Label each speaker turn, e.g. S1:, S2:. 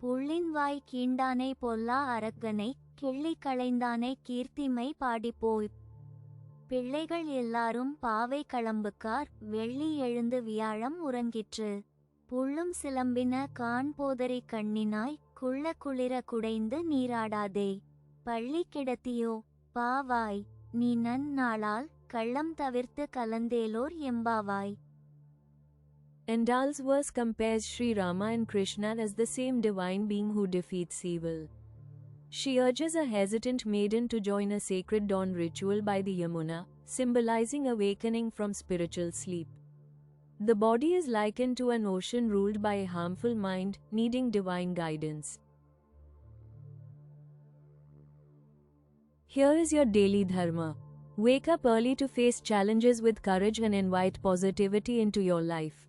S1: புள்ளின் வாய் கீண்டானை பொல்லா அரக்கனை கிள்ளி களைந்தானை கீர்த்திமை பாடிப்போய். பிள்ளைகள் எல்லாரும் பாவை களம்புக்கார் வெள்ளி எழுந்து வியாழம் உறங்கிற்று. புள்ளும் சிலம்பின கான் போதரி கண்ணினாய் குள்ள குளிர குடைந்து நீராடாதே. பள்ளி கிடத்தியோ பாவாய் நீ நன்னாளால் கள்ளம் தவிர்த்து கலந்தேலோர் எம்பாவாய்.
S2: Endal's verse compares Sri Rama and Krishna as the same divine being who defeats evil. She urges a hesitant maiden to join a sacred dawn ritual by the Yamuna, symbolizing awakening from spiritual sleep. The body is likened to an ocean ruled by a harmful mind, needing divine guidance. Here is your daily dharma. Wake up early to face challenges with courage and invite positivity into your life.